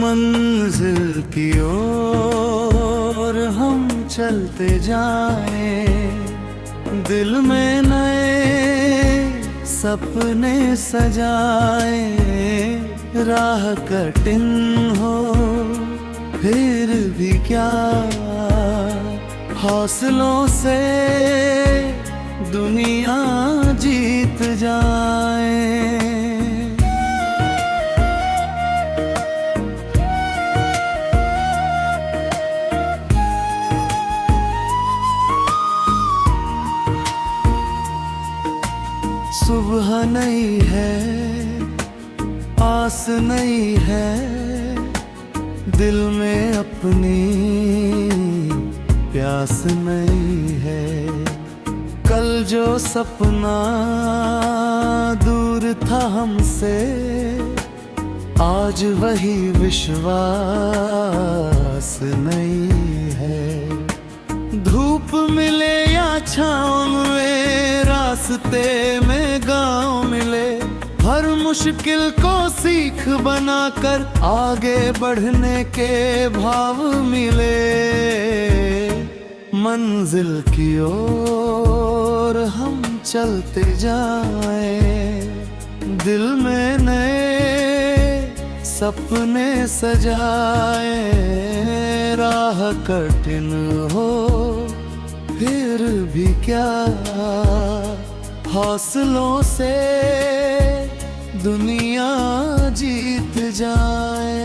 मंजिल की ओर हम चलते जाएं, दिल में नए सपने सजाएं। राह कठिन हो फिर भी क्या, हौसलों से दुनिया जीत जाए। सुबह नहीं है, आस नहीं है, दिल में अपनी प्यास नहीं है। कल जो सपना दूर था हमसे, आज वही विश्वास नहीं है। धूप मिले या छाँव में, रास्ते में गाँव मिले, हर मुश्किल को सीख बनाकर आगे बढ़ने के भाव मिले। मंजिल की ओर हम चलते जाएं, दिल में नए सपने सजाएं। राह कठिन हो फिर भी क्या, हौसलों से दुनिया जीत जाए।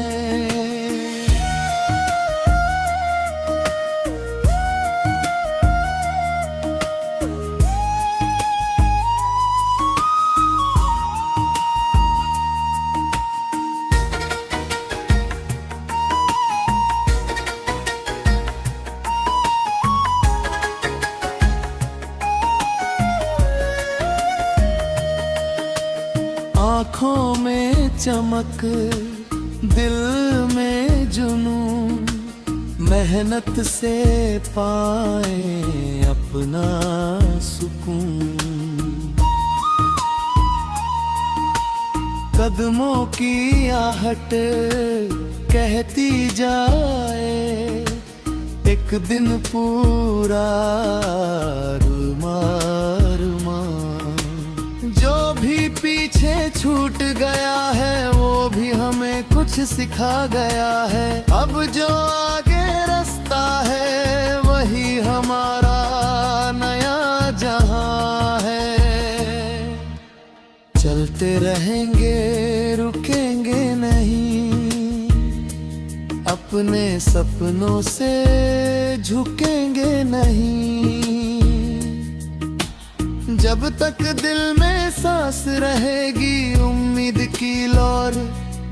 आँखों में चमक, दिल में जुनून, मेहनत से पाए अपना सुकून। कदमों की आहट कहती जाए, एक दिन पूरा जो भी पीछे छूट गया है, वो भी हमें कुछ सिखा गया है। अब जो आगे रास्ता है, वही हमारा नया जहां है। चलते रहेंगे, रुकेंगे नहीं, अपने सपनों से झुकेंगे नहीं। जब तक दिल में सांस रहेगी, उम्मीद की लौर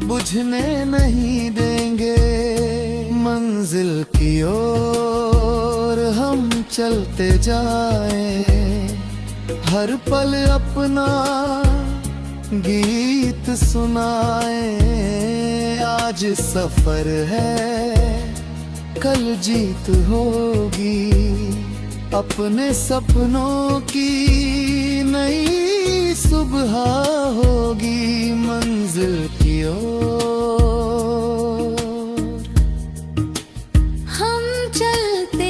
बुझने नहीं देंगे। मंजिल की ओर हम चलते जाएं, हर पल अपना गीत सुनाएं। आज सफर है, कल जीत होगी, अपने सपनों की नई सुबह होगी। मंजिल की ओर हम चलते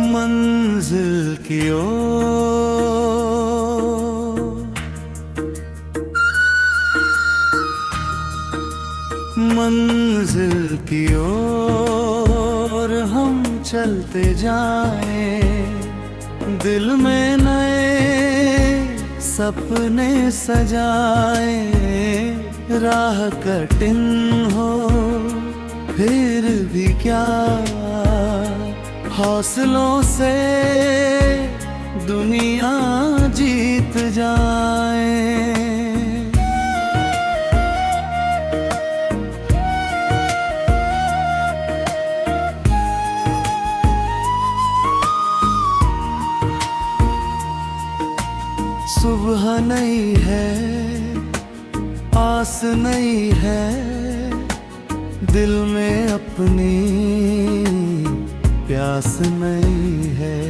मंजिल की ओर, मंजिल की ओर हम चलते जाएं, दिल में नए सपने सजाएं। राह कठिन हो फिर भी क्या, हौसलों से दुनिया जीत जाए। सुबह नहीं है, आस नहीं है, दिल में अपनी प्यास नहीं है।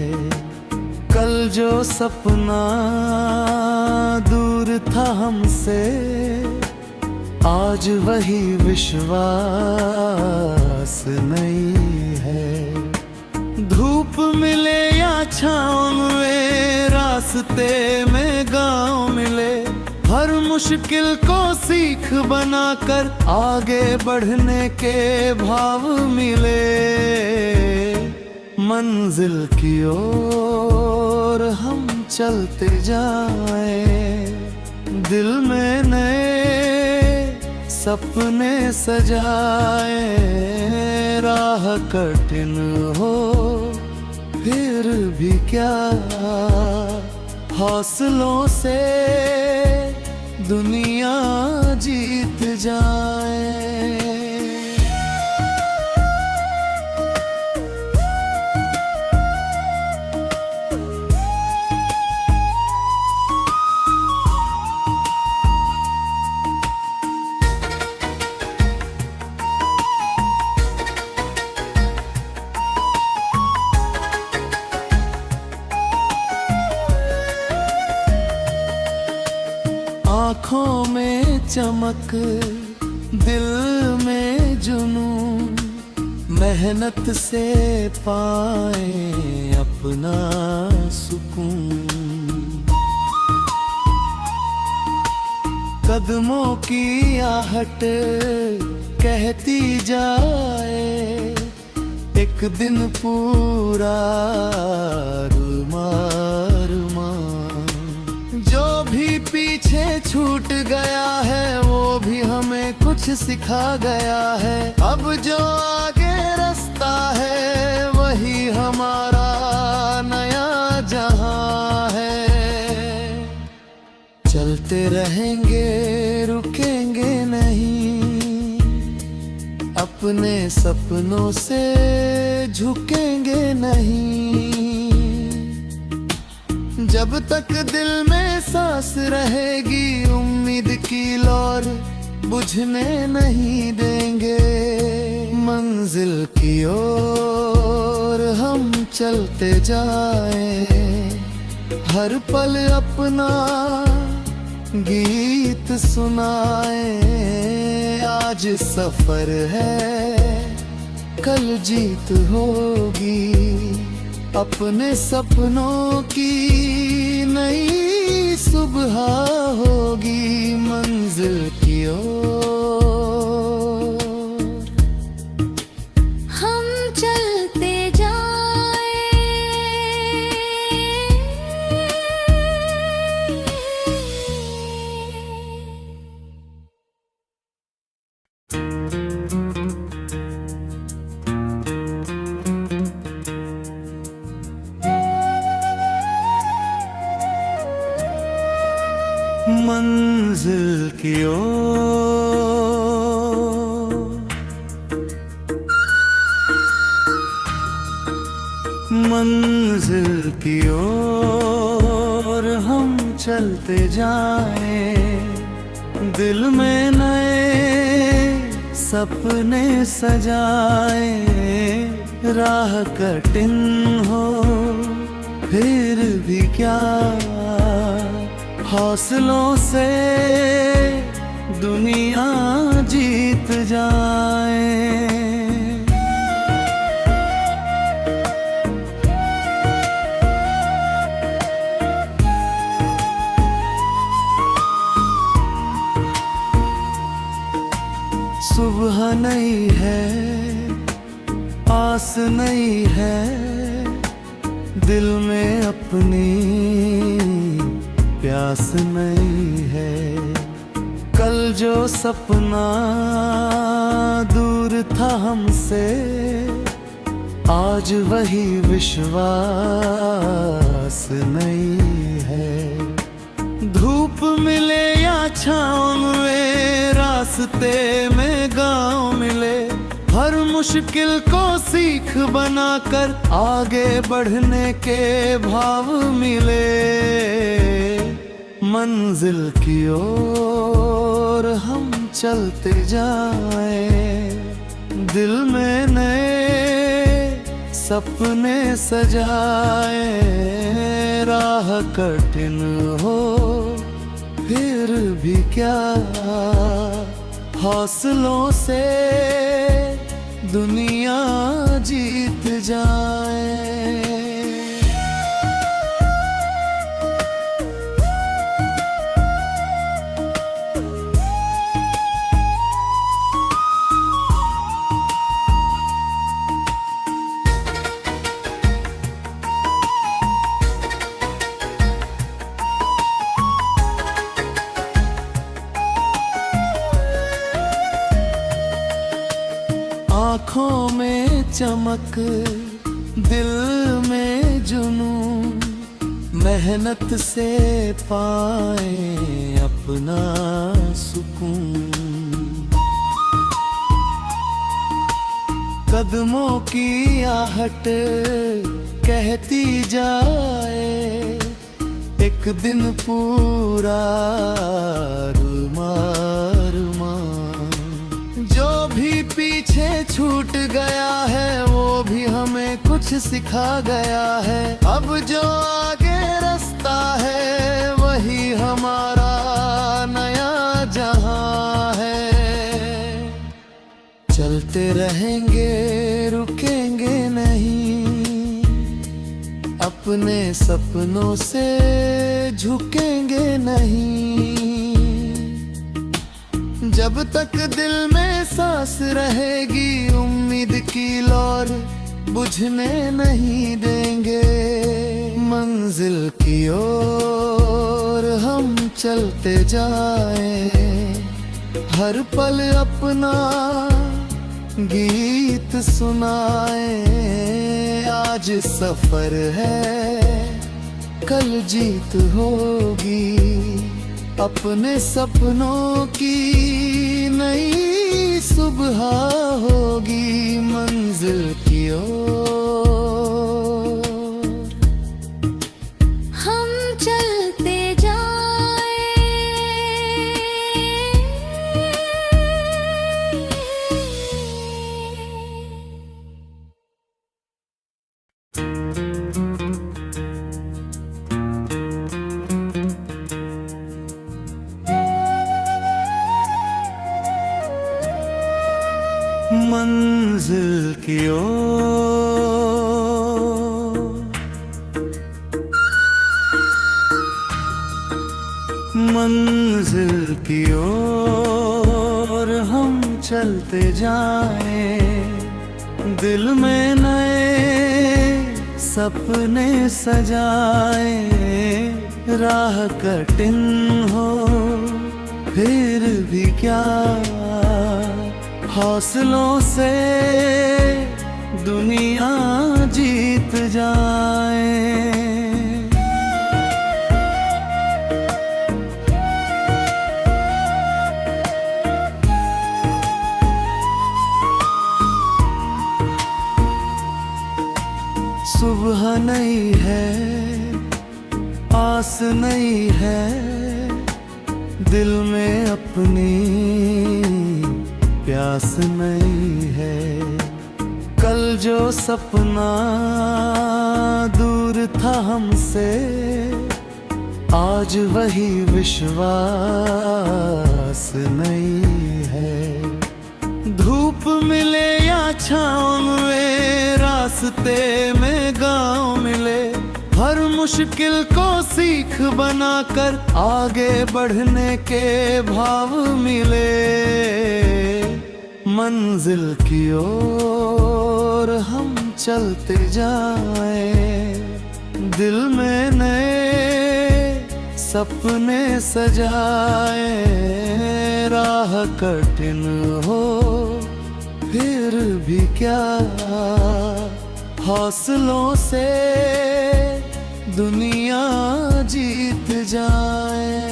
कल जो सपना दूर था हमसे, आज वही विश्वास नहीं है। धूप मिले या छाँव में, रास्ते में गाँव मिले, हर मुश्किल को सीख बनाकर आगे बढ़ने के भाव मिले। मंजिल की ओर हम चलते जाएं, दिल में नए सपने सजाए। राह कठिन हो फिर भी क्या, हौसलों से दुनिया जीत जाए। आँखों में चमक, दिल में जुनून, मेहनत से पाए अपना सुकून। कदमों की आहट कहती जाए, एक दिन पूरा जो भी पीछे छूट गया है, वो भी हमें कुछ सिखा गया है। अब जो आगे रास्ता है, वही हमारा नया जहां है। चलते रहेंगे, रुकेंगे नहीं, अपने सपनों से झुकेंगे नहीं। जब तक दिल में सांस रहेगी, उम्मीद की लौर बुझने नहीं देंगे। मंजिल की ओर हम चलते जाएं, हर पल अपना गीत सुनाए। आज सफर है, कल जीत होगी, अपने सपनों की नई सुबह होगी। मंजिल की ओर हम चलते मंजिल की ओर, मंजिल की ओर हम चलते जाएं, दिल में नए सपने सजाए। राह कठिन हो फिर भी क्या, हौसलों से दुनिया जीत जाए। सुबह नहीं है, आस नहीं है, दिल में अपनी प्यास नहीं है। कल जो सपना दूर था हमसे, आज वही विश्वास नहीं है। धूप मिले या छाँव में, रास्ते में गाँव मिले, हर मुश्किल को सीख बनाकर आगे बढ़ने के भाव मिले। मंजिल की ओर हम चलते जाएं, दिल में नए सपने सजाए। राह कठिन हो फिर भी क्या, हौसलों से दुनिया जीत जाए। आँखों में चमक, दिल में जुनून, मेहनत से पाए अपना सुकून। कदमों की आहट कहती जाए, एक दिन पूरा जो भी पीछे छूट गया है वो भी हमें कुछ सिखा गया है। अब जो आगे रास्ता है वही हमारा नया जहां है। चलते रहेंगे रुकेंगे नहीं, अपने सपनों से झुकेंगे नहीं। जब तक दिल में सांस रहेगी उम्मीद की लौर बुझने नहीं देंगे। मंजिल की ओर हम चलते जाएं, हर पल अपना गीत सुनाए। आज सफर है कल जीत होगी, अपने सपनों की नई सुबह होगी। मंजिल की ओर हम चलते मंजिल की ओर, मंजिल की ओर हम चलते जाएं, दिल में नए सपने सजाए। राह कठिन हो फिर भी क्या, हौसलों से दुनिया जीत जाए। सुबह नहीं है, आस नहीं है, दिल में अपनी प्यास नहीं है। कल जो सपना दूर था हमसे, आज वही विश्वास नहीं है। धूप मिले या छाँव में, रास्ते में गाँव मिले, हर मुश्किल को सीख बनाकर आगे बढ़ने के भाव मिले। मंजिल की ओर हम चलते जाएं, दिल में नए सपने सजाए। राह कठिन हो फिर भी क्या, हौसलों से दुनिया जीत जाए।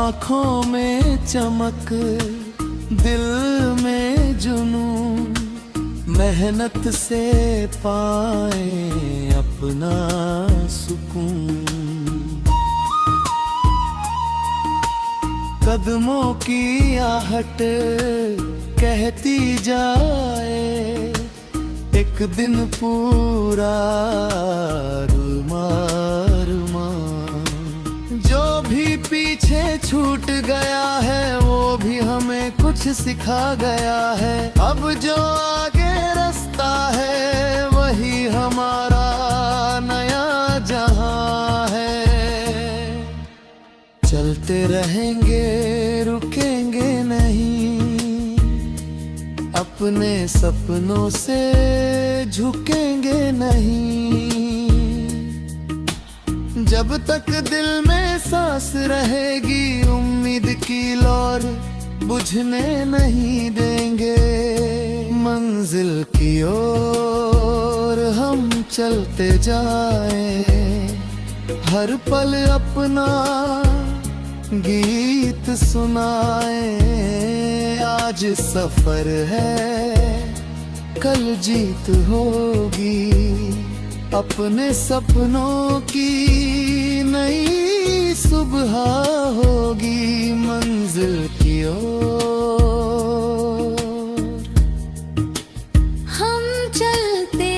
आँखों में चमक, दिल में जुनून, मेहनत से पाए अपना सुकून। कदमों की आहट कहती जाए, एक दिन पूरा रुमा रुमा। जो भी पीछे छूट गया है वो भी हमें कुछ सिखा गया है। अब जो आगे रास्ता है वही हमारा नया जहां है। चलते रहेंगे रुकेंगे नहीं, अपने सपनों से झुकेंगे नहीं। जब तक दिल में सांस रहेगी उम्मीद की लौर बुझने नहीं देंगे। मंजिल की ओर हम चलते जाएं, हर पल अपना गीत सुनाए। आज सफर है कल जीत होगी, अपने सपनों की नई सुबह होगी। मंजिल की ओर हम चलते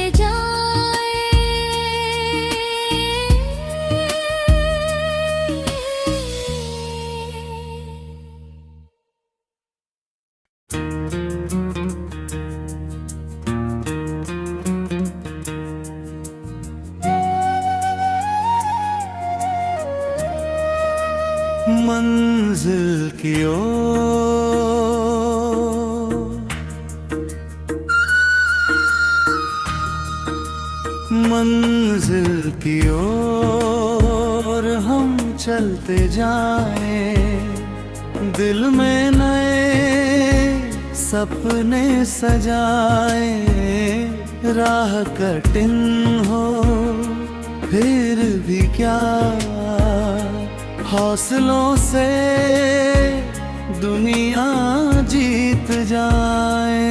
मंजिल की ओर, मंजिल की ओर हम चलते जाएं। दिल में नए सपने सजाए। राह कठिन हो फिर भी क्या, हौसलों से दुनिया जीत जाए।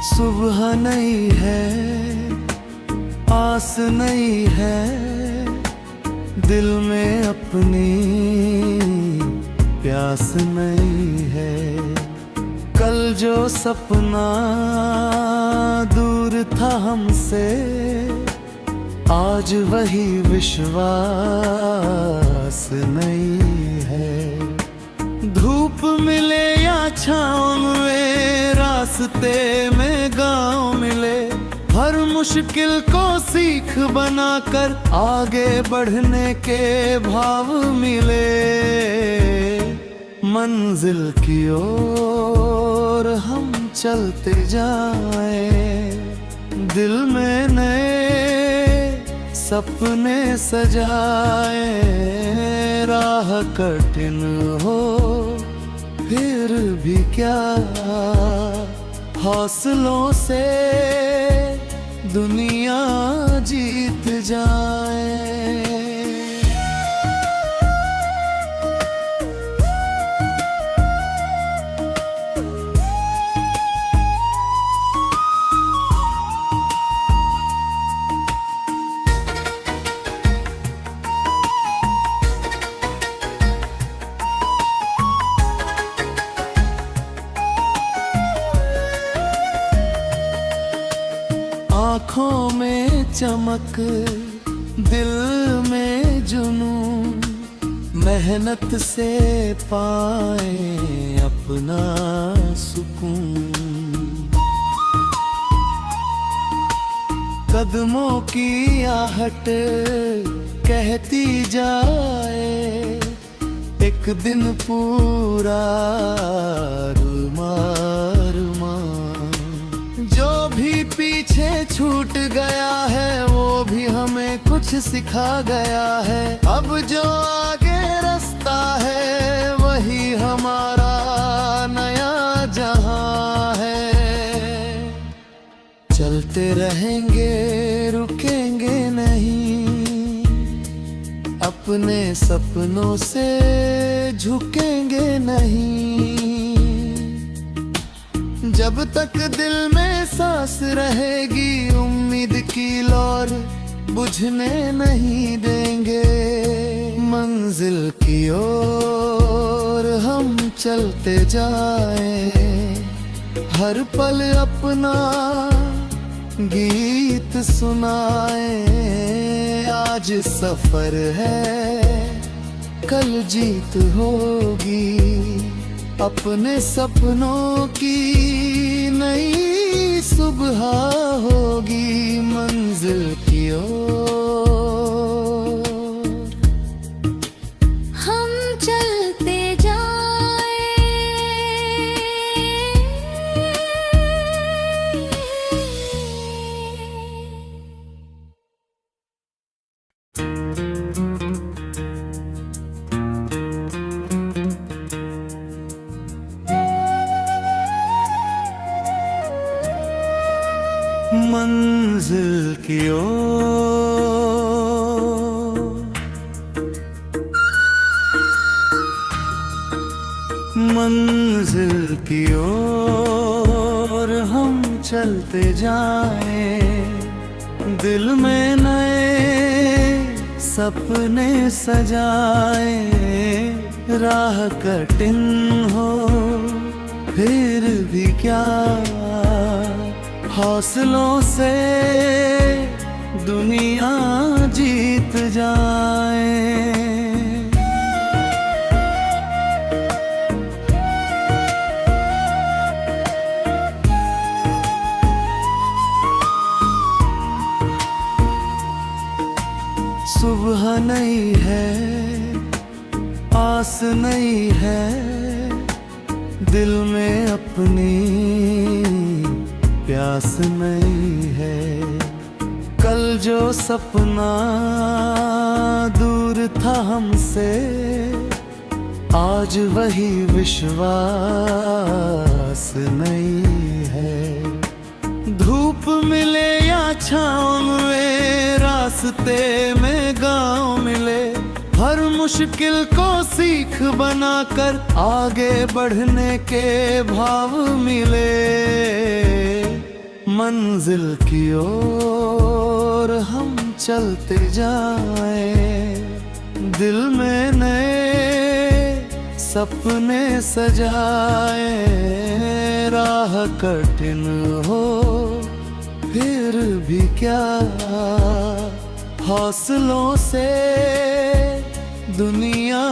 सुबह नहीं है आस नहीं है, दिल में अपनी प्यास नहीं है। कल जो सपना दूर था हमसे, आज वही विश्वास नहीं है। धूप मिले या छाँव में, रास्ते में गाँव मिले, हर मुश्किल को सीख बनाकर आगे बढ़ने के भाव मिले। मंजिल की ओर हम चलते जाएं, दिल में नए सपने सजाए। राह कठिन हो फिर भी क्या, हौसलों से दुनिया जीत जाए। आँखों में चमक, दिल में जुनून, मेहनत से पाए अपना सुकून। कदमों की आहट कहती जाए, एक दिन पूरा रुमा रुमा। जो भी पीछे छूट गया है वो भी हमें कुछ सिखा गया है। अब जो आगे रास्ता है वही हमारा नया रहेंगे रुकेंगे नहीं, अपने सपनों से झुकेंगे नहीं। जब तक दिल में सांस रहेगी उम्मीद की लौर बुझने नहीं देंगे। मंजिल की ओर हम चलते जाएं, हर पल अपना गीत सुनाएं। आज सफर है कल जीत होगी, अपने सपनों की नई सुबह होगी। मंजिल की ओर हम चलते मंजिल की ओर, मंजिल की ओर हम चलते जाएं, दिल में नए सपने सजाएं। राह कठिन हो फिर भी क्या, हौसलों से दुनिया जीत जाए। सुबह नहीं है आस नहीं है, दिल में अपनी प्यास नहीं है। कल जो सपना दूर था हमसे, आज वही विश्वास नहीं है। धूप मिले या छाँव में, रास्ते में गाँव मिले, हर मुश्किल को सीख बनाकर आगे बढ़ने के भाव मिले। मंजिल की ओर हम चलते जाएं, दिल में नए सपने सजाएं। राह कठिन हो फिर भी क्या, हौसलों से दुनिया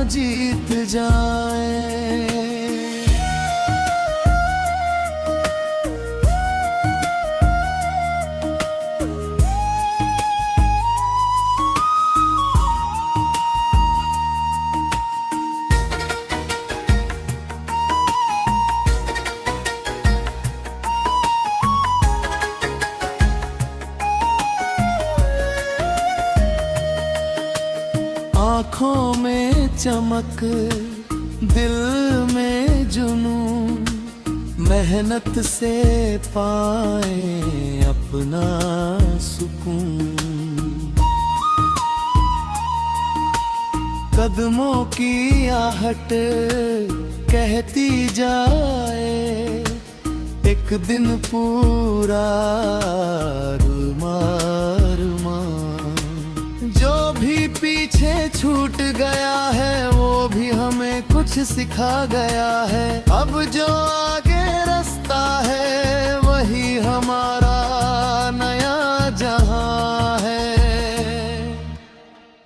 जीत जाए। आँखों में चमक दिल में जुनून, मेहनत से पाए अपना सुकून। कदमों की आहट कहती जाए, एक दिन पूरा जो भी पीछे छूट गया है वो भी हमें कुछ सिखा गया है। अब जो आगे रास्ता है वही हमारा नया जहां है।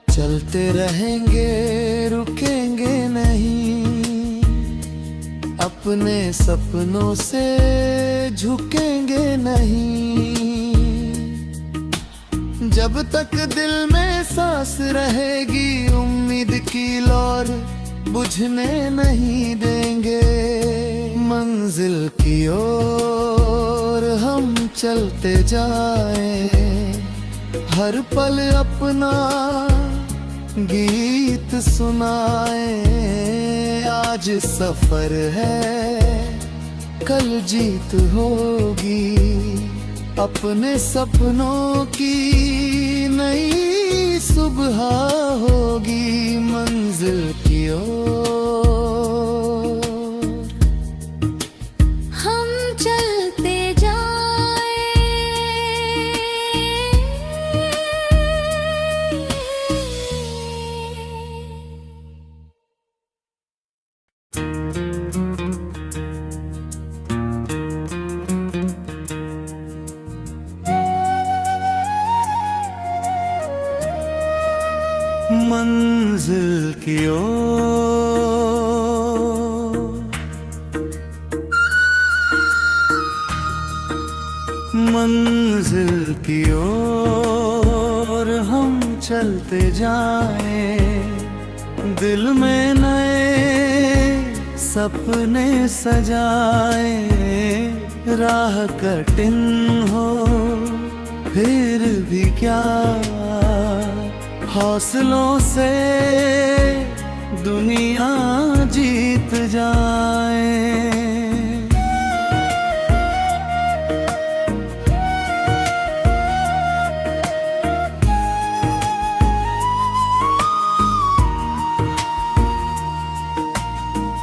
चलते रहेंगे रुकेंगे नहीं, अपने सपनों से झुकेंगे नहीं। जब तक दिल में सांस रहेगी उम्मीद की लौर बुझने नहीं देंगे। मंजिल की ओर हम चलते जाएं, हर पल अपना गीत सुनाएं। आज सफर है कल जीत होगी, अपने सपनों की नई सुबह होगी मंजिल की ओर। हम चलते मंजिल की ओर। मंजिल की ओर हम चलते जाएं, दिल में नए सपने सजाए। राह कठिन हो फिर भी क्या, हौसलों से दुनिया जीत जाए।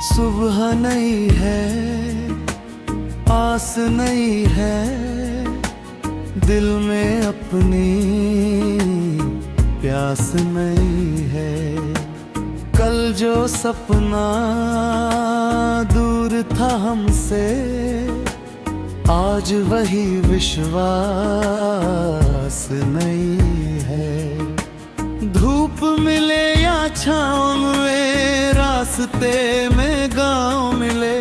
सुबह नहीं है, आस नहीं है, दिल में अपनी प्यास नहीं है। कल जो सपना दूर था हमसे, आज वही विश्वास नहीं है। धूप मिले या छाँव में, रास्ते में गाँव मिले,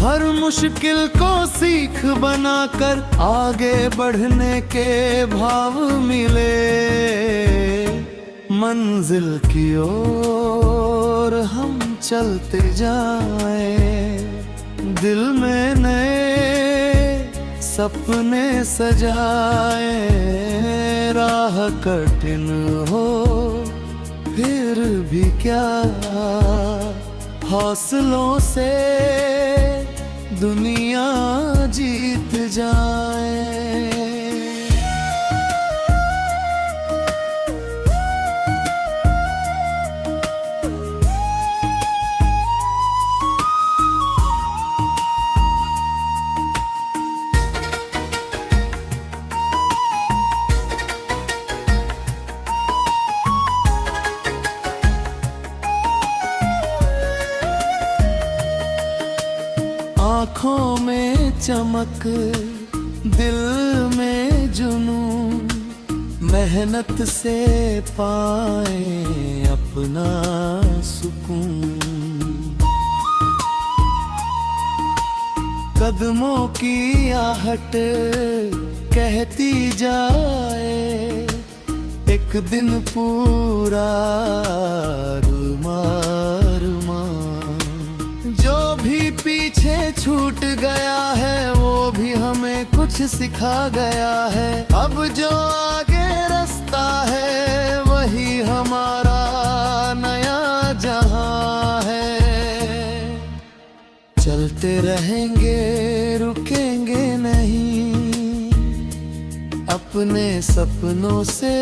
हर मुश्किल को सीख बनाकर आगे बढ़ने के भाव मिले। मंजिल की ओर हम चलते जाएं, दिल में नए सपने सजाए। राह कठिन हो फिर भी क्या, हौसलों से दुनिया जीत जाए। आँखों में चमक, दिल में जुनून, मेहनत से पाए अपना सुकून। कदमों की आहट कहती जाए, एक दिन पूरा रुमा। जो भी पीछे छूट गया है वो भी हमें कुछ सिखा गया है। अब जो आगे रास्ता है वही हमारा नया जहां है। चलते रहेंगे रुकेंगे नहीं, अपने सपनों से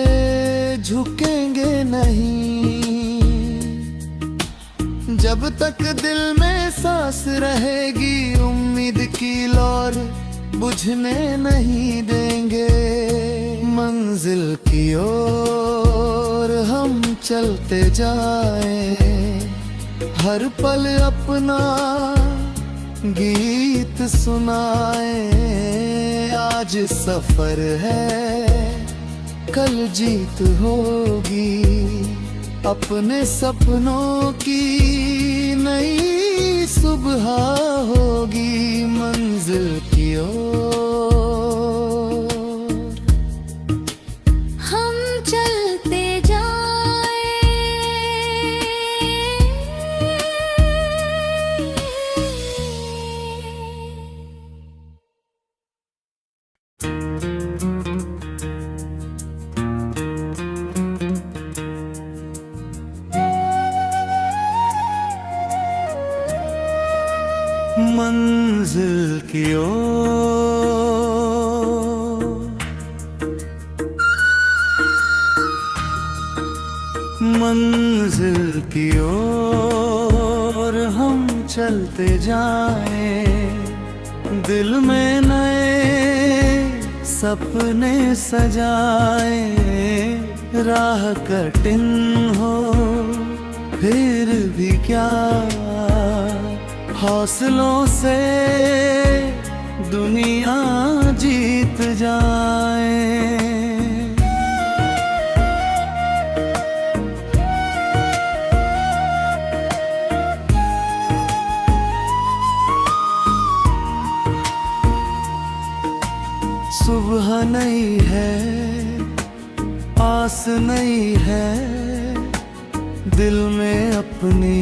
झुकेंगे नहीं। जब तक दिल में सांस रहेगी उम्मीद की लौर बुझने नहीं देंगे। मंजिल की ओर हम चलते जाएं, हर पल अपना गीत सुनाए। आज सफर है कल जीत होगी, अपने सपनों की नई सुबह होगी मंजिल की ओर। हम चलते मंजिल की ओर। मंजिल की ओर हम चलते जाएं, दिल में नए सपने सजाए। राह कठिन हो फिर भी क्या, हौसलों से दुनिया जीत जाए। सुबह नहीं है, आस नहीं है, दिल में अपनी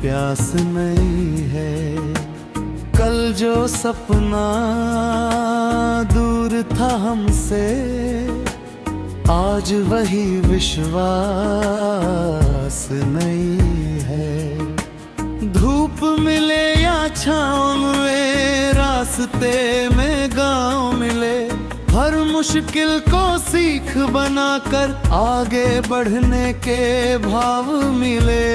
प्यास नहीं है। कल जो सपना दूर था हमसे, आज वही विश्वास नहीं है। धूप मिले या छाँव में, रास्ते में गाँव मिले, हर मुश्किल को सीख बनाकर आगे बढ़ने के भाव मिले।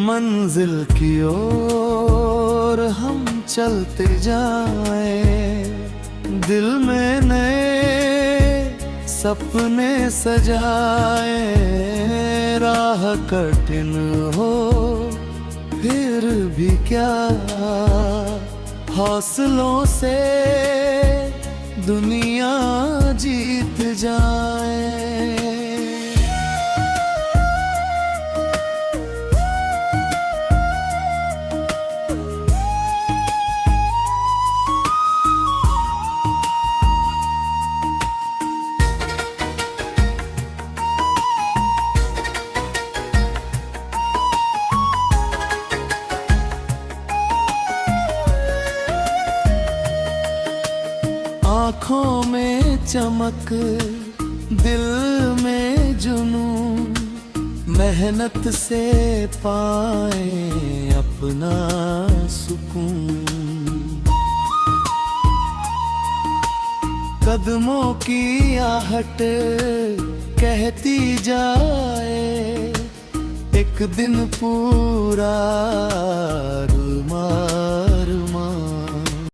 मंजिल की ओर हम चलते जाएं, दिल में नए सपने सजाए। राह कठिन हो फिर भी क्या, हौसलों से दुनिया जीत जाए। आँखों में चमक, दिल में जुनून, मेहनत से पाए अपना सुकून। कदमों की आहट कहती जाए, एक दिन पूरा रुमाल